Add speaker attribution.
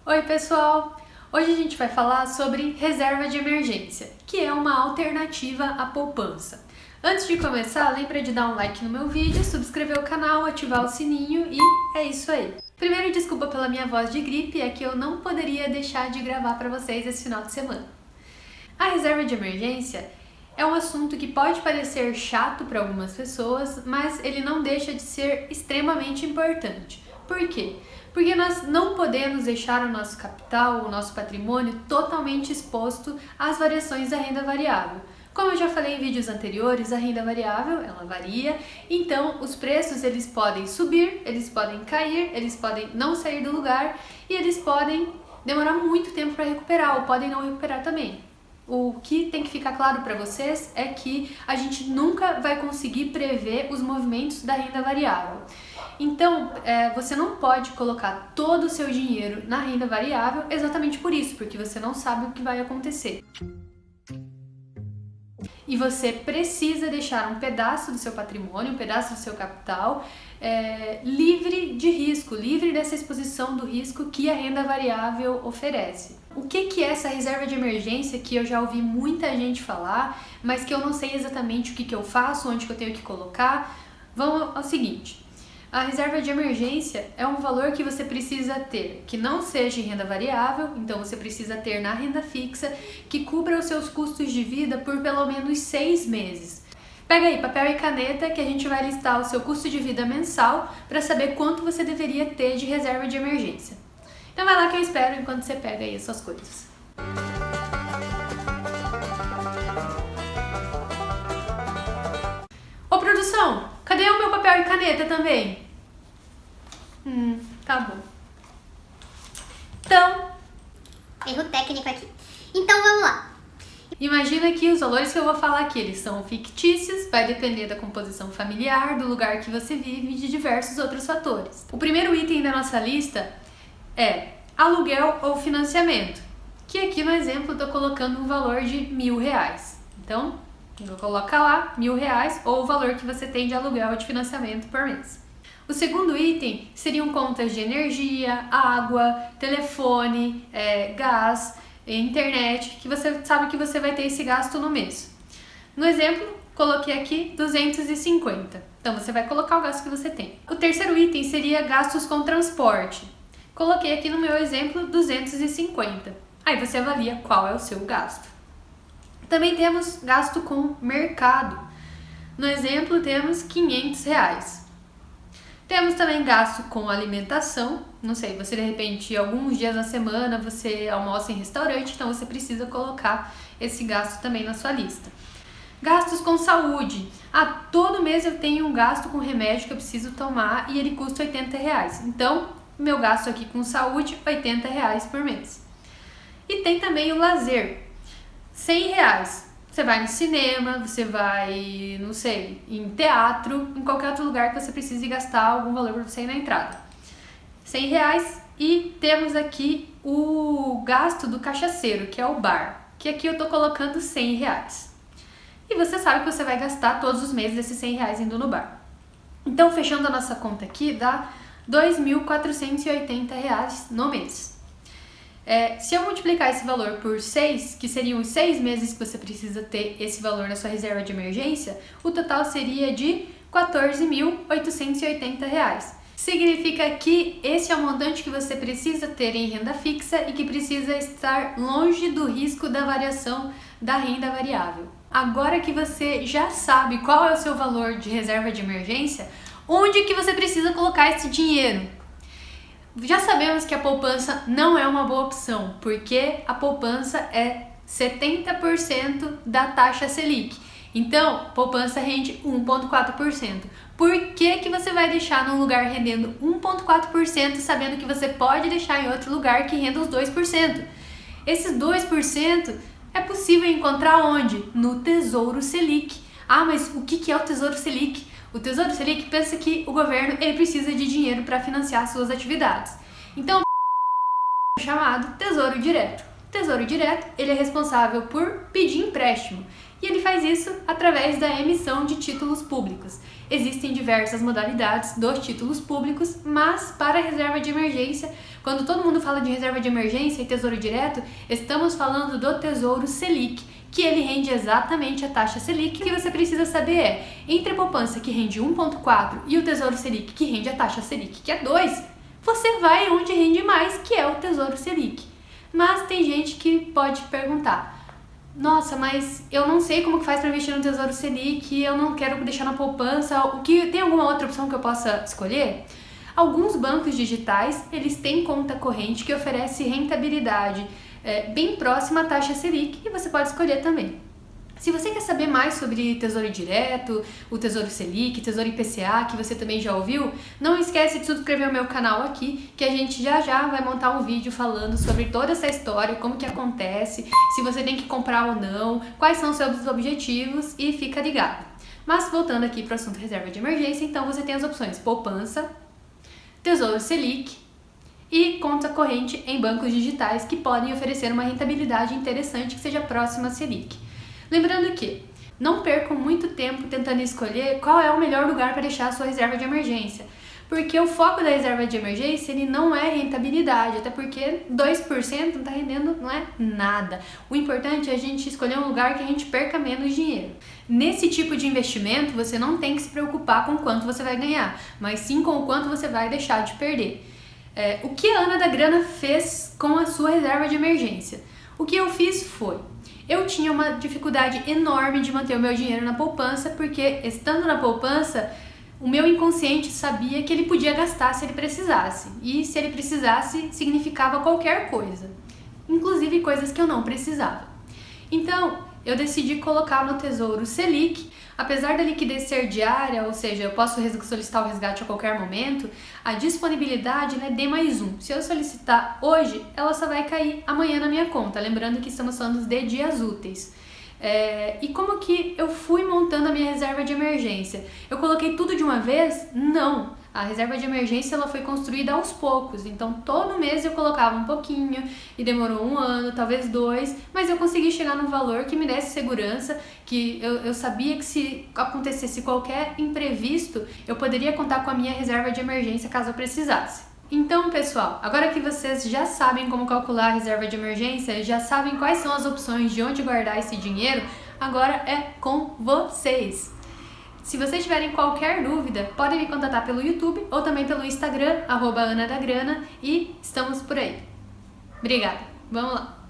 Speaker 1: Oi pessoal! Hoje a gente vai falar sobre reserva de emergência, que é uma alternativa à poupança. Antes de começar, lembra de dar um like no meu vídeo, subscrever o canal, ativar o sininho e é isso aí. Primeiro, desculpa pela minha voz de gripe, é que eu não poderia deixar de gravar para vocês esse final de semana. A reserva de emergência é um assunto que pode parecer chato para algumas pessoas, mas ele não deixa de ser extremamente importante. Por quê? Porque nós não podemos deixar o nosso capital, o nosso patrimônio totalmente exposto às variações da renda variável. Como eu já falei em vídeos anteriores, a renda variável, ela varia, então os preços eles podem subir, eles podem cair, eles podem não sair do lugar e eles podem demorar muito tempo para recuperar ou podem não recuperar também. O que tem que ficar claro para vocês é que a gente nunca vai conseguir prever os movimentos da renda variável. Então, você não pode colocar todo o seu dinheiro na renda variável exatamente por isso, porque você não sabe o que vai acontecer. E você precisa deixar um pedaço do seu patrimônio, um pedaço do seu capital livre de risco, livre dessa exposição do risco que a renda variável oferece. O que é essa reserva de emergência que eu já ouvi muita gente falar, mas que eu não sei exatamente o que eu faço, onde que eu tenho que colocar? Vamos ao seguinte. A reserva de emergência é um valor que você precisa ter, que não seja em renda variável, então você precisa ter na renda fixa, que cubra os seus custos de vida por pelo menos 6 meses. Pega aí papel e caneta que a gente vai listar o seu custo de vida mensal para saber quanto você deveria ter de reserva de emergência. Então vai lá que eu espero enquanto você pega aí as suas coisas. Ô produção, cadê o meu papel e caneta também? Tá bom. Então,
Speaker 2: Erro técnico aqui. Então vamos lá.
Speaker 1: imagina que os valores que eu vou falar aqui, eles são fictícios, vai depender da composição familiar, do lugar que você vive e de diversos outros fatores. O primeiro item da nossa lista é aluguel ou financiamento, que aqui no exemplo eu tô colocando um valor de R$1.000. Então, eu coloco lá R$1.000 ou o valor que você tem de aluguel ou de financiamento por mês. O segundo item seriam contas de energia, água, telefone, gás, internet, que você sabe que você vai ter esse gasto no mês. No exemplo, coloquei aqui 250. Então, você vai colocar o gasto que você tem. O terceiro item seria gastos com transporte. Coloquei aqui no meu exemplo 250. Aí você avalia qual é o seu gasto. Também temos gasto com mercado. No exemplo, temos R$500. Temos também gasto com alimentação, não sei, você de repente alguns dias na semana você almoça em restaurante, então você precisa colocar esse gasto também na sua lista. Gastos com saúde, todo mês eu tenho um gasto com remédio que eu preciso tomar e ele custa R$80, então meu gasto aqui com saúde, R$80 por mês. E tem também o lazer, R$100. Você vai no cinema, você vai, não sei, em teatro, em qualquer outro lugar que você precise gastar algum valor para você ir na entrada. R$100 e temos aqui o gasto do cachaceiro, que é o bar, que aqui eu tô colocando R$100. E você sabe que você vai gastar todos os meses esses R$100 indo no bar. Então, fechando a nossa conta aqui, dá R$2.480 no mês. Se eu multiplicar esse valor por 6, que seriam os 6 meses que você precisa ter esse valor na sua reserva de emergência, o total seria de R$14.880. Significa que esse é o montante que você precisa ter em renda fixa e que precisa estar longe do risco da variação da renda variável. Agora que você já sabe qual é o seu valor de reserva de emergência, onde que você precisa colocar esse dinheiro? Já sabemos que a poupança não é uma boa opção, porque a poupança é 70% da taxa Selic. Então, poupança rende 1,4%. Por que você vai deixar num lugar rendendo 1,4% sabendo que você pode deixar em outro lugar que renda os 2%? Esses 2% é possível encontrar onde? No Tesouro Selic. Mas o que é o Tesouro Selic? O Tesouro Selic pensa que o governo ele precisa de dinheiro para financiar suas atividades. Então, é chamado Tesouro Direto. O Tesouro Direto ele é responsável por pedir empréstimo. E ele faz isso através da emissão de títulos públicos. Existem diversas modalidades dos títulos públicos, mas para a reserva de emergência, quando todo mundo fala de reserva de emergência e tesouro direto, estamos falando do Tesouro Selic, que ele rende exatamente a taxa Selic. O que você precisa saber é, entre a poupança que rende 1,4 e o Tesouro Selic que rende a taxa Selic, que é 2, você vai onde rende mais, que é o Tesouro Selic. Mas tem gente que pode perguntar, nossa, mas eu não sei como que faz para investir no Tesouro Selic, eu não quero deixar na poupança, tem alguma outra opção que eu possa escolher? Alguns bancos digitais, eles têm conta corrente que oferece rentabilidade bem próxima à taxa Selic e você pode escolher também. Se você quer saber mais sobre Tesouro Direto, o Tesouro Selic, Tesouro IPCA, que você também já ouviu, não esquece de se inscrever no meu canal aqui, que a gente já vai montar um vídeo falando sobre toda essa história, como que acontece, se você tem que comprar ou não, quais são os seus objetivos e fica ligado. Mas voltando aqui para o assunto reserva de emergência, então você tem as opções poupança, Tesouro Selic e conta corrente em bancos digitais que podem oferecer uma rentabilidade interessante que seja próxima à Selic. Lembrando que não percam muito tempo tentando escolher qual é o melhor lugar para deixar a sua reserva de emergência, porque o foco da reserva de emergência ele não é rentabilidade, até porque 2% não está rendendo, não é nada. O importante é a gente escolher um lugar que a gente perca menos dinheiro. Nesse tipo de investimento, você não tem que se preocupar com quanto você vai ganhar, mas sim com o quanto você vai deixar de perder. O que a Ana da Grana fez com a sua reserva de emergência? O que eu fiz foi, eu tinha uma dificuldade enorme de manter o meu dinheiro na poupança, porque estando na poupança, o meu inconsciente sabia que ele podia gastar se ele precisasse. E se ele precisasse, significava qualquer coisa, inclusive coisas que eu não precisava. Então, eu decidi colocar no Tesouro Selic. Apesar da liquidez ser diária, ou seja, eu posso solicitar o resgate a qualquer momento, a disponibilidade é D+1. Se eu solicitar hoje, ela só vai cair amanhã na minha conta, lembrando que estamos falando de dias úteis. E como que eu fui montando a minha reserva de emergência? Eu coloquei tudo de uma vez? Não! A reserva de emergência ela foi construída aos poucos, então todo mês eu colocava um pouquinho e demorou 1 ano, talvez 2, mas eu consegui chegar num valor que me desse segurança, que eu sabia que se acontecesse qualquer imprevisto, eu poderia contar com a minha reserva de emergência caso eu precisasse. Então, pessoal, agora que vocês já sabem como calcular a reserva de emergência, já sabem quais são as opções de onde guardar esse dinheiro, agora é com vocês! Se vocês tiverem qualquer dúvida, podem me contatar pelo YouTube ou também pelo Instagram, @AnaDaGrana, e estamos por aí. Obrigada, vamos lá!